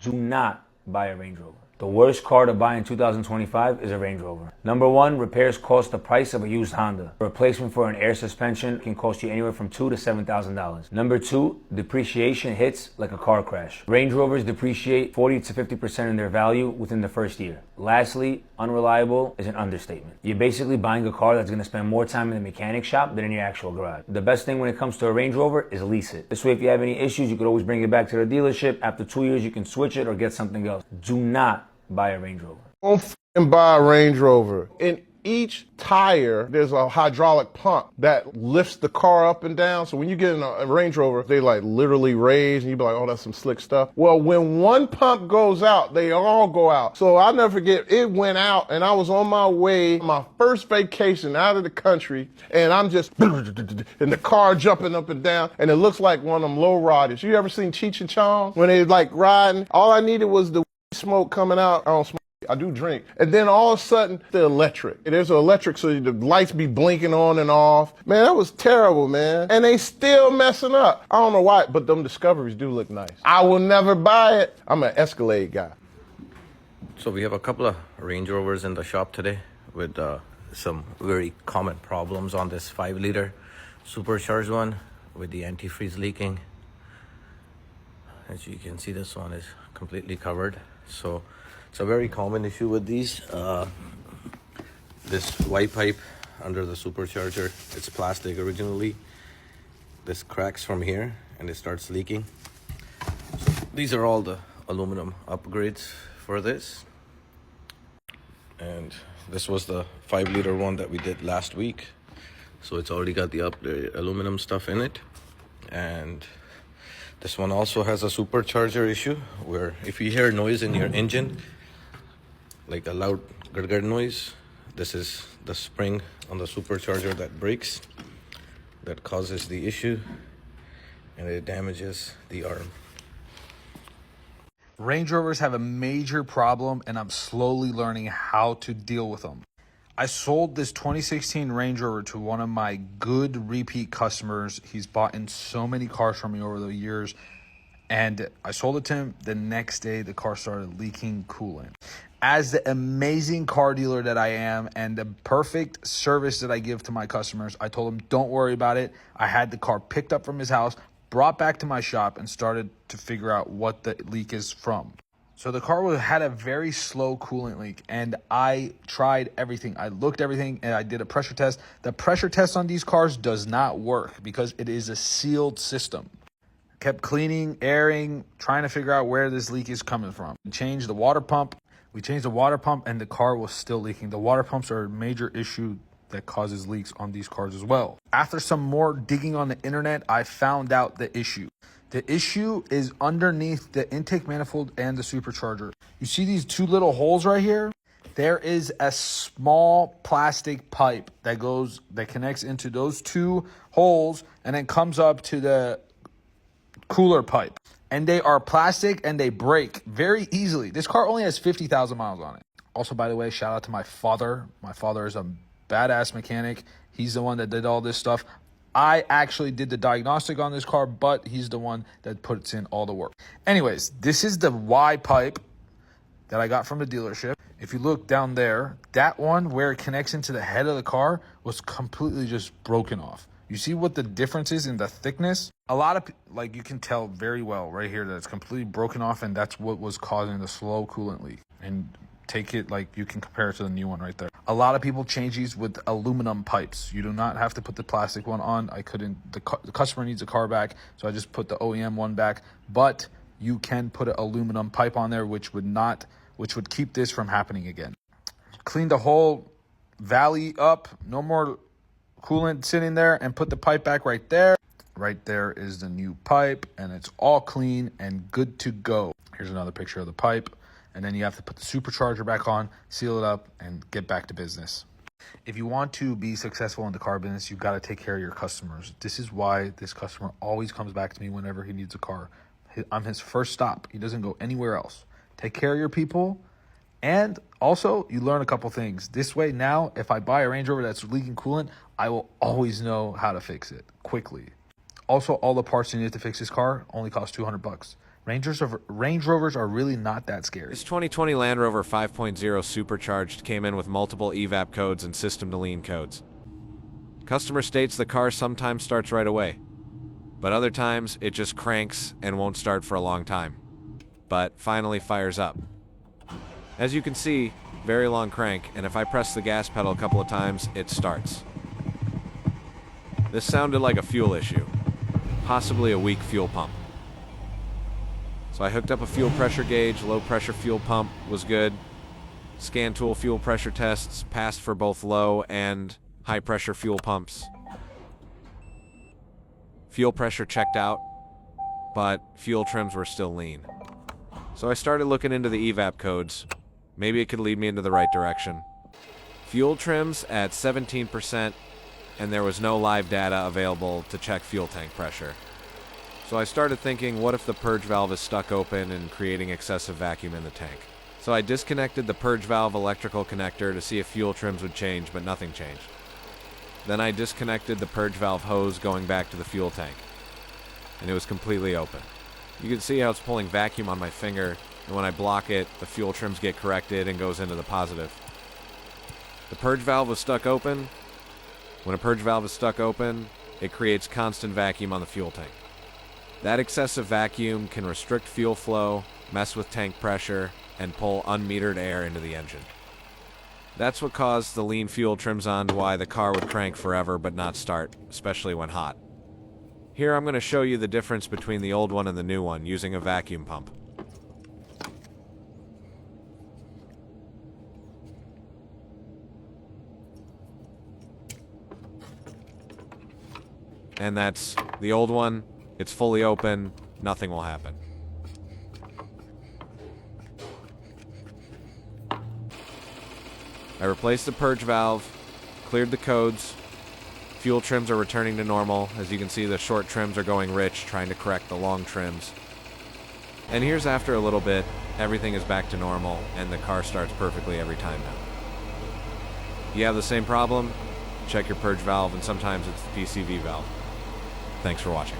Do not buy a Range Rover. The worst car to buy in 2025 is a Range Rover. Number one, repairs cost the price of a used Honda. A replacement for an air suspension can cost you anywhere from $2,000 to $7,000. Number two, depreciation hits like a car crash. Range Rovers depreciate 40 to 50% in their value within the first year. Lastly, unreliable is an understatement. You're basically buying a car that's going to spend more time in the mechanic shop than in your actual garage. The best thing when it comes to a Range Rover is lease it. This way, if you have any issues, you could always bring it back to the dealership. After 2 years, you can switch it or get something else. Do not buy a Range Rover. Don't f***ing buy a Range Rover. In each tire, there's a hydraulic pump that lifts the car up and down. So when you get in a Range Rover, they like literally raise and you be like, oh, that's some slick stuff. Well, when one pump goes out, they all go out. So I'll never forget, it went out and I was on my way, my first vacation out of the country, and I'm just, and the car jumping up and down, and it looks like one of them low riders. You ever seen Cheech and Chong? When they like riding, all I needed was the smoke coming out. I don't smoke, I do drink. And then all of a sudden, the electric. There's an electric, so the lights be blinking on and off. Man, that was terrible, man. And they still messing up. I don't know why, but them Discoveries do look nice. I will never buy it. I'm an Escalade guy. So we have a couple of Range Rovers in the shop today with some very common problems on this 5-liter supercharged one with the antifreeze leaking. As you can see, this one is completely covered. So it's a very common issue with these. This Y pipe under the supercharger, it's plastic originally. This cracks from here and it starts leaking. So these are all the aluminum upgrades for this. And this was the 5-liter one that we did last week. So it's already got the aluminum stuff in it. And this one also has a supercharger issue where if you hear noise in your engine, like a loud gurgr noise, this is the spring on the supercharger that breaks, that causes the issue, and it damages the arm. Range Rovers have a major problem, and I'm slowly learning how to deal with them. I sold this 2016 Range Rover to one of my good repeat customers. He's bought in so many cars from me over the years, and I sold it to him. The next day, the car started leaking coolant. As the amazing car dealer that I am and the perfect service that I give to my customers, I told him, don't worry about it. I had the car picked up from his house, brought back to my shop, and started to figure out what the leak is from. So the car had a very slow coolant leak, and I tried everything. I looked everything, and I did a pressure test. The pressure test on these cars does not work because it is a sealed system. Kept cleaning, airing, trying to figure out where this leak is coming from. We changed the water pump, and the car was still leaking. The water pumps are a major issue that causes leaks on these cars as well. After some more digging on the internet, I found out the issue. The issue is underneath the intake manifold and the supercharger. You see these two little holes right here? There is a small plastic pipe that connects into those two holes and then comes up to the cooler pipe. And they are plastic and they break very easily. This car only has 50,000 miles on it. Also, by the way, shout out to my father. My father is a badass mechanic. He's the one that did all this stuff. I actually did the diagnostic on this car, but he's the one that puts in all the work. Anyways, this is the Y pipe that I got from the dealership. If you look down there, that one where it connects into the head of the car was completely just broken off. You see what the difference is in the thickness? A lot of, like, you can tell very well right here that it's completely broken off, and that's what was causing the slow coolant leak. And take it, like, you can compare it to the new one right there. A lot of people change these with aluminum pipes. You do not have to put the plastic one on. The customer needs a car back, so I just put the OEM one back. But you can put an aluminum pipe on there, which would keep this from happening again. Clean the whole valley up. No more coolant sitting there, and put the pipe back right there. Right there is the new pipe, and it's all clean and good to go. Here's another picture of the pipe. And then you have to put the supercharger back on, seal it up, and get back to business. If you want to be successful in the car business, you've got to take care of your customers. This is why this customer always comes back to me whenever he needs a car. I'm his first stop. He doesn't go anywhere else. Take care of your people. And also, you learn a couple things. This way now, if I buy a Range Rover that's leaking coolant, I will always know how to fix it quickly. Also, all the parts you need to fix this car only cost $200. Range Rovers are really not that scary. This 2020 Land Rover 5.0 Supercharged came in with multiple evap codes and system to lean codes. Customer states the car sometimes starts right away, but other times it just cranks and won't start for a long time, but finally fires up. As you can see, very long crank, and if I press the gas pedal a couple of times, it starts. This sounded like a fuel issue, possibly a weak fuel pump. So I hooked up a fuel pressure gauge. Low pressure fuel pump was good. Scan tool fuel pressure tests passed for both low and high pressure fuel pumps. Fuel pressure checked out, but fuel trims were still lean. So I started looking into the evap codes. Maybe it could lead me into the right direction. Fuel trims at 17%, and there was no live data available to check fuel tank pressure. So I started thinking, what if the purge valve is stuck open and creating excessive vacuum in the tank? So I disconnected the purge valve electrical connector to see if fuel trims would change, but nothing changed. Then I disconnected the purge valve hose going back to the fuel tank, and it was completely open. You can see how it's pulling vacuum on my finger, and when I block it, the fuel trims get corrected and goes into the positive. The purge valve was stuck open. When a purge valve is stuck open, it creates constant vacuum on the fuel tank. That excessive vacuum can restrict fuel flow, mess with tank pressure, and pull unmetered air into the engine. That's what caused the lean fuel trims on to why the car would crank forever but not start, especially when hot. Here I'm going to show you the difference between the old one and the new one using a vacuum pump. And that's the old one. It's fully open. Nothing will happen. I replaced the purge valve, cleared the codes. Fuel trims are returning to normal. As you can see, the short trims are going rich, trying to correct the long trims. And here's after a little bit, everything is back to normal, and the car starts perfectly every time now. You have the same problem? Check your purge valve, and sometimes it's the PCV valve. Thanks for watching.